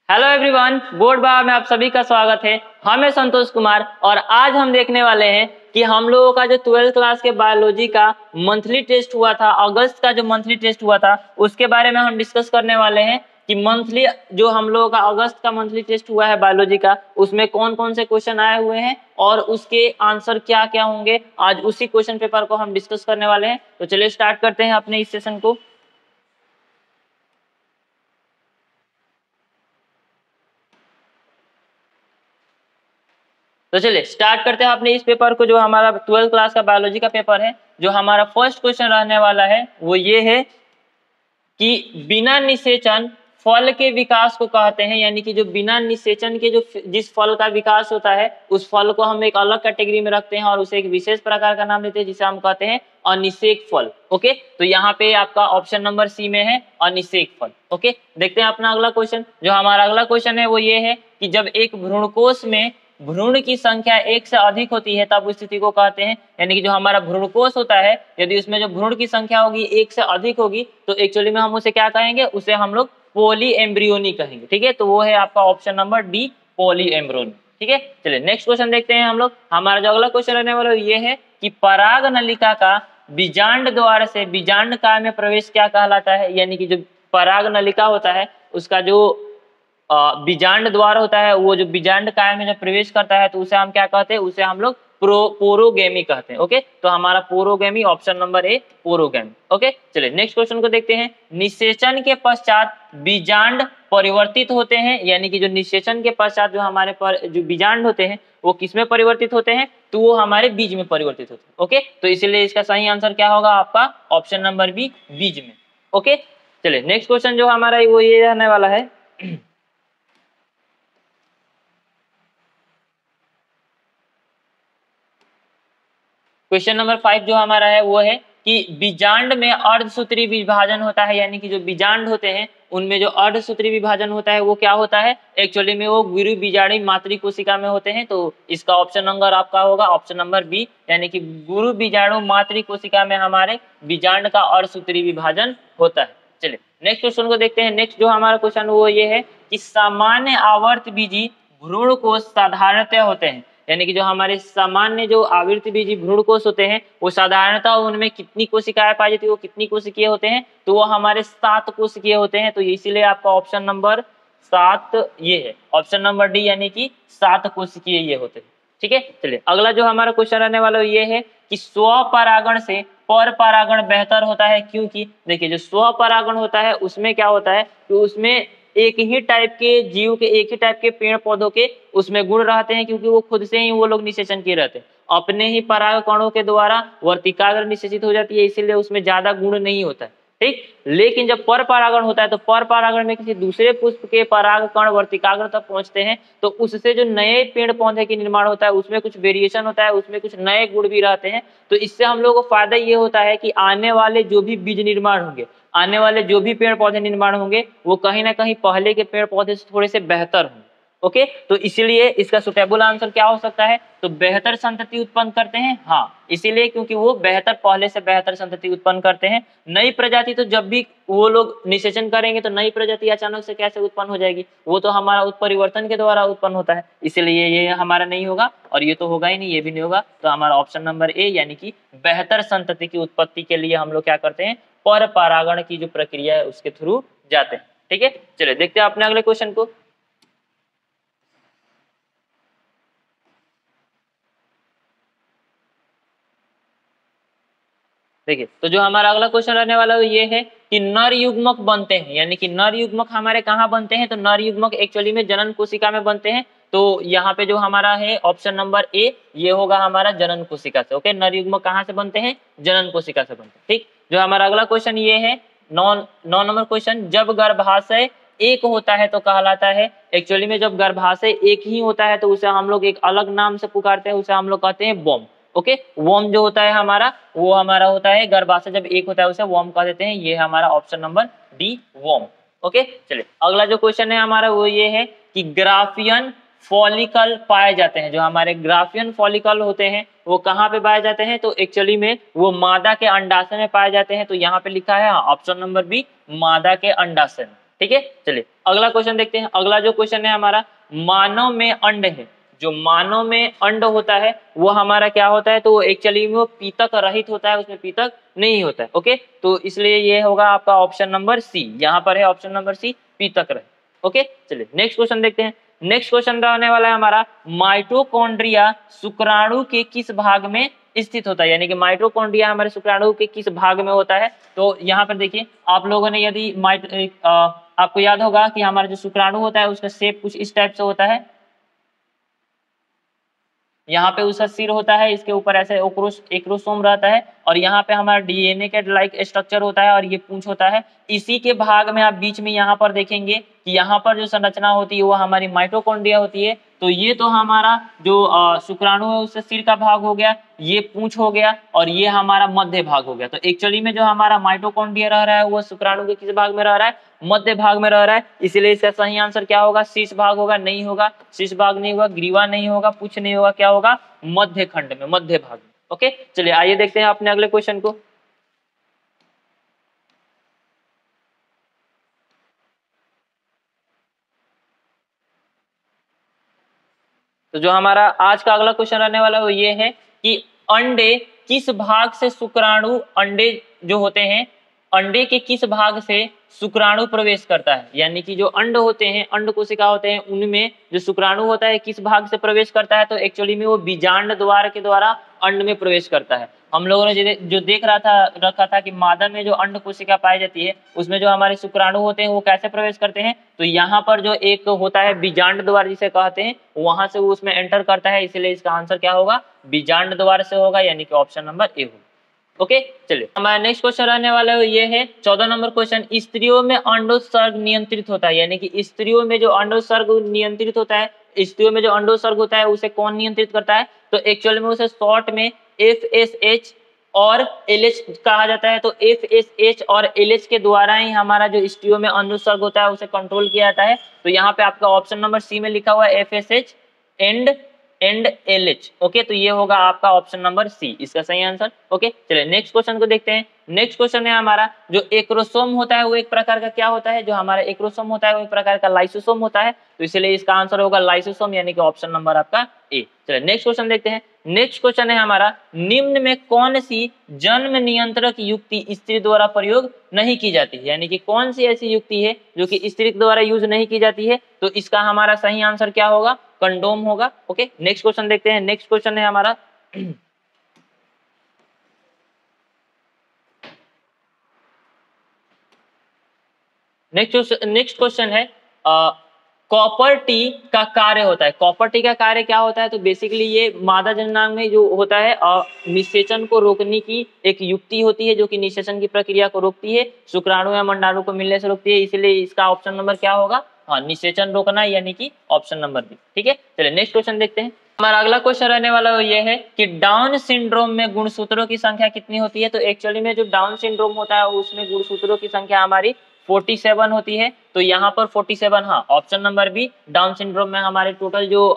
Hello everyone, board बार में आप सभी का स्वागत है। हम हैं संतोष कुमार और आज हम देखने वाले हैं कि हम लोगों का जो 12th क्लास के बायोलॉजी का मंथली टेस्ट हुआ था, अगस्त का जो मंथली टेस्ट हुआ था उसके बारे में हम डिस्कस करने वाले हैं कि मंथली जो हम लोगों का अगस्त का मंथली टेस्ट हुआ है बायोलॉजी का, उसमें कौन कौन से क्वेश्चन आए हुए हैं और उसके आंसर क्या क्या होंगे। आज उसी क्वेश्चन पेपर को हम डिस्कस करने वाले हैं। तो चलिए स्टार्ट करते हैं अपने इस सेशन को। तो चलिए स्टार्ट करते हैं अपने इस पेपर को, जो हमारा 12th क्लास का बायोलॉजी का पेपर है। जो हमारा फर्स्ट क्वेश्चन रहने वाला है वो ये है कि बिना निषेचन फल के विकास को कहते हैं, यानी कि जो बिना निषेचन के जो जिस फल का विकास होता है उस फल को हम एक अलग कैटेगरी में रखते हैं और उसे एक विशेष प्रकार का नाम देते हैं जिसे हम कहते हैं अनिषेक फल। ओके, तो यहाँ पे आपका ऑप्शन नंबर सी में है अनिषेक फल। ओके, देखते हैं अपना अगला क्वेश्चन। जो हमारा अगला क्वेश्चन है वो ये है कि जब एक भ्रूणकोश में भ्रूण की संख्या एक से अधिक होती है तब उस स्थिति को कहते हैं, यानी कि जो हमारा भ्रूणकोश होता है यदि उसमें जो भ्रूण की संख्या होगी एक से अधिक होगी तो एक्चुअली में हम उसे क्या कहेंगे, उसे हम लोग पॉली एम्ब्रियोनी कहेंगे। ठीक है, तो वो है आपका option number D, poly embryony. ठीक है, चलिए नेक्स्ट क्वेश्चन देखते हैं हम लोग। हमारा जो अगला क्वेश्चन रहने वाला ये है कि पराग नलिका का बीजांड द्वार से बीजांड काल में प्रवेश क्या कहलाता है, यानी कि जो पराग नलिका होता है उसका जो बीजांड द्वार होता है वो जो बीजांड काल में जब प्रवेश करता है तो उसे हम क्या कहते हैं, उसे हम लोग पोरोगेमी कहते हैं। ओके, तो हमारा porogamy option number A, porogamy. Okay, चलिए नेक्स्ट क्वेश्चन को देखते हैं। निषेचन के पश्चात बीजांड परिवर्तित होते हैं, यानी कि जो निषेचन के पश्चात जो हमारे जो बीजांड होते हैं वो किसमें परिवर्तित होते हैं, तो वो हमारे बीज में परिवर्तित होते हैं। ओके, तो इसीलिए इसका सही आंसर क्या होगा आपका ऑप्शन नंबर बी, बीज में। ओके, चलिए नेक्स्ट क्वेश्चन जो हमारा वो ये रहने वाला है क्वेश्चन नंबर 5 जो हमारा है वो है कि बीजांड में अर्धसूत्री विभाजन होता है, यानी कि जो बीजांड होते हैं उनमें जो अर्धसूत्री विभाजन होता है वो क्या होता है, एक्चुअली में वो गुरु बीजाणी मातृ कोशिका में होते हैं। तो इसका ऑप्शन नंबर आपका होगा ऑप्शन नंबर बी, यानी कि गुरु बीजाणु मातृ कोशिका में हमारे बीजांड का अर्धसूत्री विभाजन होता है। चलिए नेक्स्ट क्वेश्चन को देखते हैं। नेक्स्ट जो हमारा क्वेश्चन वो ये है कि सामान्य आवर्त बीजी भ्रूण कोश साधारणतः होते हैं, यानी कि जो हमारे सामान्य जो आवृत्ति बीजी भ्रूणकोश होते हैं वो साधारणतः उनमें कितनी कोशिकाएं पाई जाती है, वो कितनी कोशिकीय होते हैं, तो वो हमारे 7 कोशिकीय होते हैं। तो इसीलिए आपका ऑप्शन नंबर 7 ये है, ऑप्शन नंबर डी, यानी कि 7 कोशिकीय ये होते हैं। ठीक है, चलिए अगला जो हमारा क्वेश्चन रहने वाला ये है कि स्वपरागण से पर परागण बेहतर होता है, क्योंकि देखिए जो स्वपरागण होता है उसमें क्या होता है कि उसमें एक ही टाइप के जीव के, एक ही टाइप के पेड़ पौधों के उसमें गुण रहते हैं, क्योंकि वो खुद से ही वो लोग निषेचन किए रहते हैं, अपने ही पराग कणों के द्वारा वर्तिकाग्र निषेचित हो जाती है, इसीलिए उसमें ज्यादा गुण नहीं होता है। ठीक, लेकिन जब पर परागण होता है तो पर परागण में किसी दूसरे पुष्प के पराग कण वर्तिकाग्र तक पहुंचते हैं तो उससे जो नए पेड़ पौधे के निर्माण होता है उसमें कुछ वेरिएशन होता है, उसमें कुछ नए गुण भी रहते हैं। तो इससे हम लोगों को फायदा ये होता है कि आने वाले जो भी बीज निर्माण होंगे, आने वाले जो भी पेड़ पौधे निर्माण होंगे वो कहीं ना कहीं पहले के पेड़ पौधे से थोड़े से बेहतर होंगे। ओके, तो इसीलिए इसका सुटेबल आंसर क्या हो सकता है, तो बेहतर संतति उत्पन्न करते हैं। हाँ, इसीलिए क्योंकि वो बेहतर, पहले से बेहतर संतति उत्पन्न करते हैं। नई प्रजाति तो जब भी वो लोग निषेचन करेंगे तो नई प्रजाति अचानक से कैसे उत्पन्न हो जाएगी, वो तो हमारा उत्परिवर्तन के द्वारा उत्पन्न होता है, इसलिए ये हमारा नहीं होगा और ये तो होगा ही नहीं, ये भी नहीं होगा। तो हमारा ऑप्शन नंबर ए, यानी कि बेहतर संतति की उत्पत्ति के लिए हम लोग क्या करते हैं, पर परागण की जो प्रक्रिया है उसके थ्रू जाते हैं। ठीक है, चलिए देखते हैं अपने अगले क्वेश्चन को। देखिए, तो जो हमारा अगला क्वेश्चन रहने वाला है ये है कि नर युग्मक बनते हैं, यानी कि नर युग्मक हमारे कहाँ बनते हैं, तो नर युग्मक एक्चुअली में जनन कोशिका में बनते हैं। तो यहाँ पे जो हमारा है ऑप्शन नंबर ए ये होगा हमारा जनन कोशिका से। ओके, नर युग्मक कहाँ से बनते हैं, जनन कोशिका से बनते हैं। ठीक, जो हमारा अगला क्वेश्चन ये है 9 नंबर क्वेश्चन, जब गर्भाशय एक होता है तो कहलाता है, एक्चुअली में जब गर्भाशय एक ही होता है तो उसे हम लोग एक अलग नाम से पुकारते हैं, उसे हम लोग कहते हैं वोम। ओके, वोम जो होता है हमारा वो हमारा होता है गर्भाशय जब एक होता है उसे वोम कह देते हैं, ये हमारा ऑप्शन नंबर डी, वोम। ओके, चलिए अगला जो क्वेश्चन है हमारा वो ये है कि ग्राफियन फॉलिकल पाए जाते हैं, जो हमारे ग्राफियन फॉलिकल होते हैं वो कहाँ पे पाए जाते हैं, तो एक्चुअली में वो मादा के अंडाशय में पाए जाते हैं। तो यहाँ पे लिखा है ऑप्शन नंबर बी, मादा के अंडाशय में। ठीक है, चलिए अगला क्वेश्चन देखते हैं। अगला जो क्वेश्चन है हमारा, मानव में अंड है, जो मानव में अंड होता है वो हमारा क्या होता है, तो वो एक्चुअली में वो पीतक रहित होता है, उसमें पीतक नहीं होता है। ओके, तो इसलिए ये होगा आपका ऑप्शन नंबर सी, यहाँ पर है ऑप्शन नंबर सी, पीतक रहित। ओके, चलिए नेक्स्ट क्वेश्चन देखते हैं। नेक्स्ट क्वेश्चन रहने वाला है हमारा, माइटोकॉन्ड्रिया शुक्राणु के किस भाग में स्थित होता है, यानी कि माइटोकॉन्ड्रिया हमारे शुक्राणु के किस भाग में होता है। तो यहाँ पर देखिए आप लोगों ने यदि आपको याद होगा कि हमारा जो शुक्राणु होता है उसका शेप कुछ इस टाइप से होता है, यहाँ पे उसका सिर होता है, इसके ऊपर ऐसे एक्रोसोम रहता है, और यहाँ पे हमारा डीएनए के लाइक स्ट्रक्चर होता है, और ये पूंछ होता है। इसी के भाग में आप बीच में यहाँ पर देखेंगे कि यहाँ पर जो संरचना होती है वो हमारी माइटोकॉन्ड्रिया होती है। तो ये तो हमारा जो शुक्राणु है उससे सिर का भाग हो गया, ये पूंछ हो गया, और ये हमारा मध्य भाग हो गया। तो एक्चुअली में जो हमारा माइटोकॉन्ड्रिया रह रहा है वो शुक्राणु के किस भाग में रह रहा है, मध्य भाग में रह रहा है। इसलिए इसका सही आंसर क्या होगा, शीर्ष भाग होगा, नहीं होगा, शीर्ष भाग नहीं होगा, ग्रीवा नहीं होगा, पूंछ नहीं होगा, क्या होगा, मध्य खंड में, मध्य भाग में। ओके, चलिए आइए देखते हैं अपने अगले क्वेश्चन को। तो जो हमारा आज का अगला क्वेश्चन रहने वाला है वो ये है कि अंडे किस भाग से शुक्राणु, अंडे जो होते हैं अंडे के किस भाग से शुक्राणु प्रवेश करता है, यानी कि जो अंड होते हैं, अंड कोशिका होते हैं, उनमें जो शुक्राणु होता है किस भाग से प्रवेश करता है, तो एक्चुअली में वो बीजांड द्वार के द्वारा अंड में प्रवेश करता है। हम लोगों ने जो देख रखा था कि मादा में जो अंड कोशिका पाई जाती है उसमें जो हमारे शुक्राणु होते हैं वो कैसे प्रवेश करते हैं, तो यहाँ पर जो एक होता है बीजांड द्वार जिसे कहते हैं, वहां से वो उसमें एंटर करता है। इसलिए इसका आंसर क्या होगा, बीजांड द्वार से होगा, यानी कि ऑप्शन नंबर ए होगा। ओके, चलिए हमारा नेक्स्ट क्वेश्चन रहने वाला है ये है 14 नंबर क्वेश्चन, स्त्रियों में अंडोत्सर्ग नियंत्रित होता है, यानी कि स्त्रियों में जो अंडोत्सर्ग नियंत्रित होता है, स्त्रियों में जो अंडोत्सर्ग होता है उसे कौन नियंत्रित करता है, तो एक्चुअली में उसे शॉर्ट में FSH और LH कहा जाता है। तो FSH और LH के द्वारा ही हमारा जो स्त्रियों में अंडोत्सर्ग होता है उसे कंट्रोल किया जाता है। तो यहाँ पे आपका ऑप्शन नंबर सी में लिखा हुआ है FSH एंड LH। ओके, तो ये होगा आपका ऑप्शन नंबर सी, इसका सही आंसर। ओके, चलिए नेक्स्ट क्वेश्चन को देखते हैं। नेक्स्ट क्वेश्चन है हमारा, जो एक्रोसोम होता है वो एक प्रकार का क्या होता है, जो हमारा एक्रोसोम होता है वो एक प्रकार का लाइसोसोम होता है। तो इसलिए इसका आंसर होगा लाइसोसोम, यानी कि ऑप्शन नंबर आपका ए। चलिए नेक्स्ट क्वेश्चन देखते हैं। नेक्स्ट क्वेश्चन है हमारा, निम्न में कौन सी जन्म नियंत्रक युक्ति स्त्री द्वारा प्रयोग नहीं की जाती है, यानी कि कौन सी ऐसी युक्ति है जो कि स्त्री द्वारा यूज नहीं की जाती है, तो इसका हमारा सही आंसर क्या होगा, कंडोम होगा। ओके, नेक्स्ट क्वेश्चन देखते हैं। नेक्स्ट क्वेश्चन है हमारा नेक्स्ट क्वेश्चन है, कॉपर टी का कार्य होता है। कॉपर टी का कार्य क्या होता है, तो बेसिकली ये मादा जननांग में जो होता है निषेचन को रोकने की एक युक्ति होती है, जो कि निषेचन की प्रक्रिया को रोकती है, शुक्राणु या मंडाणु को मिलने से रोकती है। इसलिए इसका ऑप्शन नंबर क्या होगा, हाँ, निषेचन रोकना, यानी कि ऑप्शन नंबर बी। ठीक है, चलिए नेक्स्ट क्वेश्चन देखते हैं। हमारा अगला क्वेश्चन रहने वाला ये है कि डाउन सिंड्रोम में गुणसूत्रों की संख्या कितनी होती है। तो एक्चुअली में जो डाउन सिंड्रोम होता है उसमें गुणसूत्रों की संख्या हमारी 47 होती है। तो यहाँ पर 47, हाँ, option number B, down syndrome में हमारे टोटल जो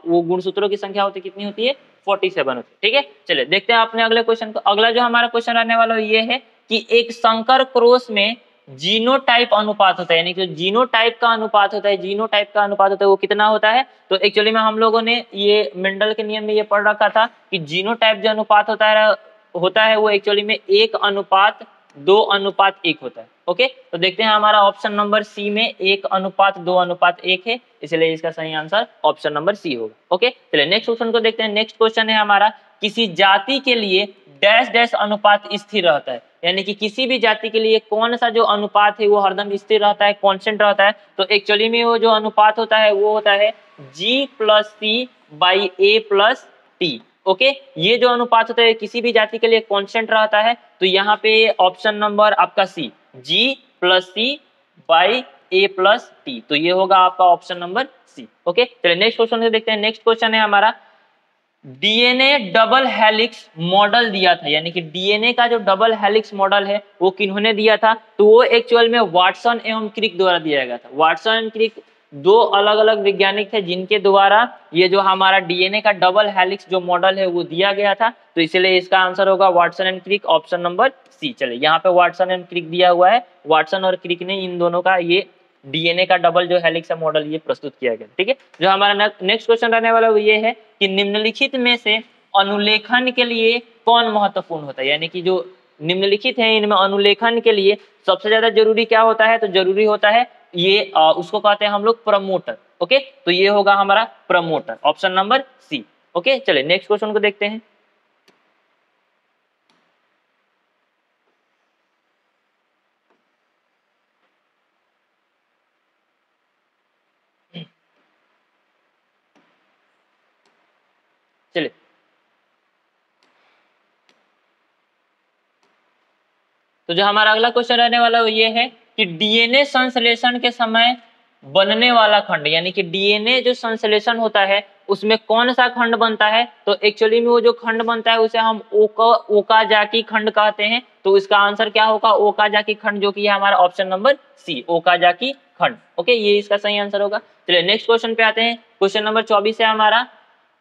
वो गुणसूत्रों की संख्या होती है कितनी होती है, 47 होती है। ठीक है, चलिए देखते हैं अपने अगले क्वेश्चन को। अगला जो हमारा क्वेश्चन रहने वाला ये है कि एक संकर क्रॉस में जीनोटाइप अनुपात होता है, यानी कि जीनोटाइप का अनुपात होता है, जीनोटाइप का अनुपात होता है वो कितना होता है। तो एक्चुअली में हम लोगों ने ये मेंडल के नियम में ये पढ़ रखा था कि जीनोटाइप जो अनुपात होता है वो एक्चुअली में 1:2:1 होता है। ओके, तो देखते हैं हमारा ऑप्शन नंबर सी में 1:2:1 है, इसलिए इसका सही आंसर ऑप्शन नंबर सी होगा। ओके, चलिए नेक्स्ट क्वेश्चन को देखते हैं। नेक्स्ट क्वेश्चन है हमारा, किसी जाति के लिए डैश डैश अनुपात स्थिर रहता है, यानी कि किसी भी जाति के लिए कौन सा जो अनुपात है वो हरदम स्थिर रहता है, कांस्टेंट रहता है। तो एक्चुअली में वो जो अनुपात होता है वो होता है G+C/A+T। ओके, ये जो अनुपात होता है किसी भी जाति के लिए कांस्टेंट रहता है। तो यहाँ पे ऑप्शन नंबर आपका सी, G+C/A+T, तो ये होगा आपका ऑप्शन नंबर सी। ओके, चलिए नेक्स्ट क्वेश्चन से देखते हैं। नेक्स्ट क्वेश्चन है हमारा, डीएनए डबल हेलिक्स मॉडल दिया था, यानी कि डीएनए का जो डबल हेलिक्स मॉडल है वो किन्होंने दिया था, तो वो एक्चुअल में वाटसन एवं क्रिक द्वारा दिया गया था। वाटसन एवं क्रिक दो अलग अलग वैज्ञानिक थे जिनके द्वारा ये जो हमारा डीएनए का डबल हेलिक्स जो मॉडल है वो दिया गया था। तो इसलिए इसका आंसर होगा Watson and Crick, option number C. चलिए यहाँ पे वाटसन एंड क्रिक दिया हुआ है, वाटसन और क्रिक ने इन दोनों का ये डीएनए का डबल जो हेलिक्स मॉडल ये प्रस्तुत किया गया। ठीक है, जो हमारा नेक्स्ट क्वेश्चन रहने वाला वो ये है कि निम्नलिखित में से अनुलेखन के लिए कौन महत्वपूर्ण होता है, यानी कि जो निम्नलिखित है इनमें अनुलेखन के लिए सबसे ज्यादा जरूरी क्या होता है, तो जरूरी होता है ये उसको कहते हैं हम लोग प्रमोटर। ओके, तो ये होगा हमारा promoter, option number C. Okay, चलिए नेक्स्ट क्वेश्चन को देखते हैं। चलिए तो जो हमारा अगला क्वेश्चन रहने वाला वो ये है कि डीएनए संश्लेषण के समय बनने वाला खंड, यानी कि डीएनए जो संश्लेषण होता है उसमें कौन सा खंड बनता है, तो एक्चुअली में वो जो खंड बनता है उसे हम ओकाजाकी खंड कहते हैं। तो इसका आंसर क्या होगा, ओकाजाकी खंड, जो कि है हमारा ऑप्शन नंबर सी, ओकाजाकी खंड। ओके, ये इसका सही आंसर होगा। चलिए नेक्स्ट क्वेश्चन पे आते हैं। क्वेश्चन नंबर 24 है हमारा,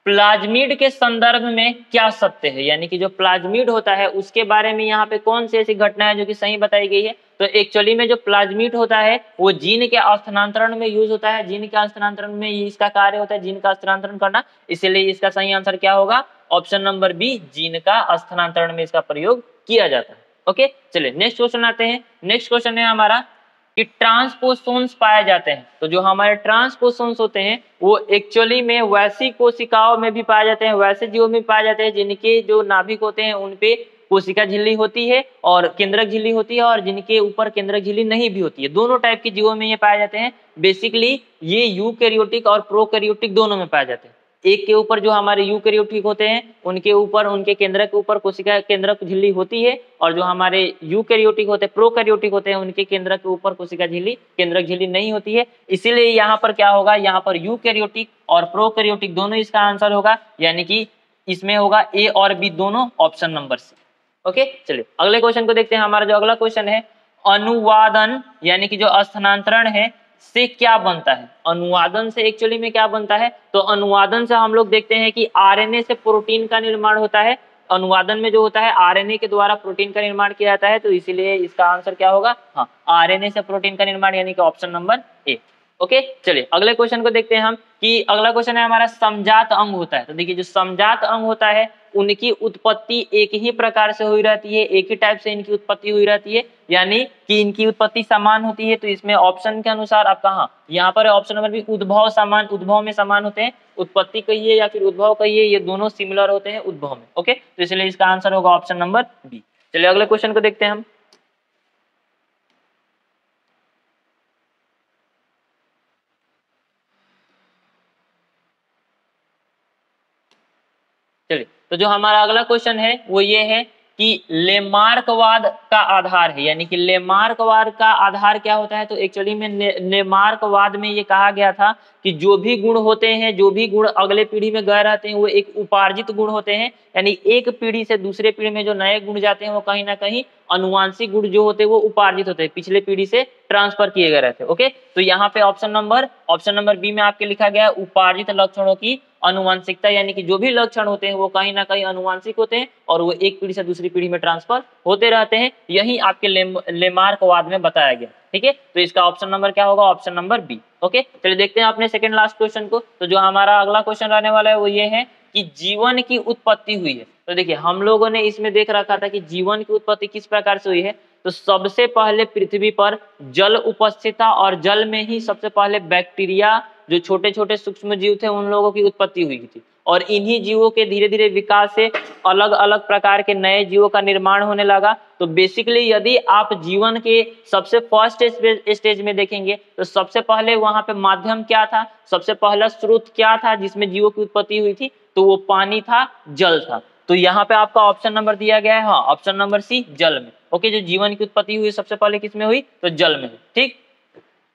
प्लाज्मिड के संदर्भ में क्या सत्य है, यानी कि जो प्लाज्मिड होता है उसके बारे में यहाँ पे कौन सी ऐसी घटना है जो कि सही बताई गई है। तो एक्चुअली में जो प्लाज्मिड होता है वो जीन के स्थानांतरण में यूज होता है, जीन के स्थानांतरण में इसका कार्य होता है जीन का स्थानांतरण करना, इसीलिए इसका सही आंसर क्या होगा, ऑप्शन नंबर बी, जीन का स्थानांतरण में इसका प्रयोग किया जाता है। ओके, चलिए नेक्स्ट क्वेश्चन आते हैं। नेक्स्ट क्वेश्चन है हमारा कि ट्रांसपोसोन्स पाए जाते हैं। तो जो हमारे ट्रांसपोसोन्स होते हैं वो एक्चुअली में वैसी कोशिकाओं में भी पाए जाते हैं, वैसे जीवों में पाए जाते हैं जिनके जो नाभिक होते हैं उनपे कोशिका झिल्ली होती है और केंद्रक झिल्ली होती है, और जिनके ऊपर केंद्रक झिल्ली नहीं भी होती है। दोनों टाइप के जीवों में ये पाए जाते हैं। बेसिकली ये यूकैरियोटिक और प्रोकैरियोटिक दोनों में पाए जाते हैं। एक के ऊपर जो हमारे यूकैरियोटिक होते हैं उनके ऊपर, उनके केंद्रक के ऊपर कोशिका केंद्रक झिल्ली होती है, और जो हमारे यूकैरियोटिक होते हैं, प्रोकैरियोटिक होते हैं, उनके केंद्रक के ऊपर कोशिका झिल्ली, केंद्रक झिल्ली नहीं होती है। इसीलिए यहाँ पर क्या होगा, यहाँ पर यूकैरियोटिक और प्रोकैरियोटिक दोनों इसका आंसर होगा, यानी कि इसमें होगा ए और बी दोनों, ऑप्शन नंबर सी। ओके, चलिए अगले क्वेश्चन को देखते हैं। हमारा जो अगला क्वेश्चन है, अनुवादन यानी कि जो स्थानांतरण है से क्या बनता है, अनुवादन से एक्चुअली में क्या बनता है, तो अनुवादन से हम लोग देखते हैं कि आरएनए से प्रोटीन का निर्माण होता है। अनुवादन में जो होता है आरएनए के द्वारा प्रोटीन का निर्माण किया जाता है, तो इसीलिए इसका आंसर क्या होगा, हाँ, आरएनए से प्रोटीन का निर्माण, यानी कि ऑप्शन नंबर ए। ओके, चलिए अगले क्वेश्चन को देखते हैं हम कि अगला क्वेश्चन है हमारा, समजात अंग होता है। तो देखिए जो समजात अंग होता है उनकी उत्पत्ति एक ही प्रकार से हुई रहती है, एक ही टाइप से इनकी उत्पत्ति हुई रहती है, यानी कि इनकी उत्पत्ति समान होती है। तो इसमें ऑप्शन के अनुसार आप कहाँ, यहाँ पर ऑप्शन नंबर भी, उद्भव समान, उद्भव में समान होते हैं, उत्पत्ति कहिए या फिर उद्भव कहिए, ये दोनों सिमिलर होते हैं उद्भव में। ओके, तो इसलिए इसका आंसर होगा ऑप्शन नंबर बी। चलिए अगले क्वेश्चन को देखते हैं हम। चलिए तो जो हमारा अगला क्वेश्चन है वो ये है कि लेमार्कवाद का आधार है, यानी कि लेमार्कवाद का आधार क्या होता है, तो एक्चुअली में लेमार्कवाद में ये कहा गया था कि जो भी गुण होते हैं, जो भी गुण अगले पीढ़ी में गए रहते हैं वो एक उपार्जित गुण होते हैं, यानी एक पीढ़ी से दूसरे पीढ़ी में जो नए गुण जाते हैं वो कहीं ना कहीं अनुवांशिक गुण जो होते हैं वो उपार्जित होते हैं, पिछले पीढ़ी से ट्रांसफर किए गए रहते हैं। ओके, तो यहाँ पे ऑप्शन नंबर बी में आपके लिखा गया है उपार्जित लक्षणों की अनुवांशिकता, यानी कि जो भी लक्षण होते हैं वो कहीं ना कहीं अनुवांशिक होते हैं और वो एक पीढ़ी से दूसरी पीढ़ी में ट्रांसफर होते रहते हैं, यही आपके लेमार्कवाद में बताया गया। ठीक है, तो इसका ऑप्शन नंबर क्या होगा, ऑप्शन नंबर बी। ओके, चलिए देखते हैं अपने सेकंड लास्ट क्वेश्चन को। तो जो हमारा अगला क्वेश्चन रहने वाला है वो ये है कि जीवन की उत्पत्ति हुई है। तो देखिए हम लोगों ने इसमें देख रखा था कि जीवन की उत्पत्ति किस प्रकार से हुई है। तो सबसे पहले पृथ्वी पर जल उपस्थित था और जल में ही सबसे पहले बैक्टीरिया, जो छोटे छोटे सूक्ष्म जीव थे, उन लोगों की उत्पत्ति हुई थी, और इन्हीं जीवों के धीरे धीरे विकास से अलग अलग प्रकार के नए जीवों का निर्माण होने लगा। तो बेसिकली यदि आप जीवन के सबसे फर्स्ट स्टेज में देखेंगे तो सबसे पहले वहां पे माध्यम क्या था, सबसे पहला स्रोत क्या था जिसमें जीवों की उत्पत्ति हुई थी, तो वो पानी था, जल था। तो यहाँ पे आपका ऑप्शन नंबर दिया गया है, हाँ, ऑप्शन नंबर सी, जल में। ओके, जो जीवन की उत्पत्ति हुई सबसे पहले किसमें हुई, तो जल में। ठीक,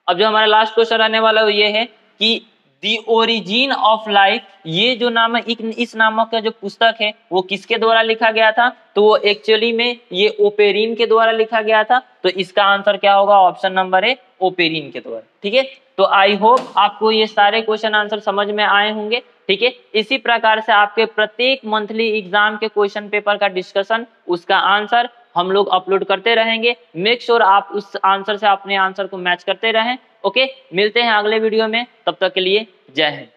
अब जो हमारा लास्ट क्वेश्चन रहने वाला है ये है कि दी ओरिजिन ऑफ लाइफ, ये जो नाम है, इस नामक का जो पुस्तक है वो किसके द्वारा लिखा गया था, तो वो एक्चुअली में ये ओपेरिन के द्वारा लिखा गया था। तो इसका आंसर क्या होगा, ऑप्शन नंबर ए, ओपेरिन के द्वारा। ठीक है, तो आई होप आपको ये सारे क्वेश्चन आंसर समझ में आए होंगे। ठीक है, इसी प्रकार से आपके प्रत्येक मंथली एग्जाम के क्वेश्चन पेपर का डिस्कशन, उसका आंसर हम लोग अपलोड करते रहेंगे। मेक श्योर आप उस आंसर से अपने आंसर को मैच करते रहें। ओके, मिलते हैं अगले वीडियो में, तब तक के लिए जय हिंद।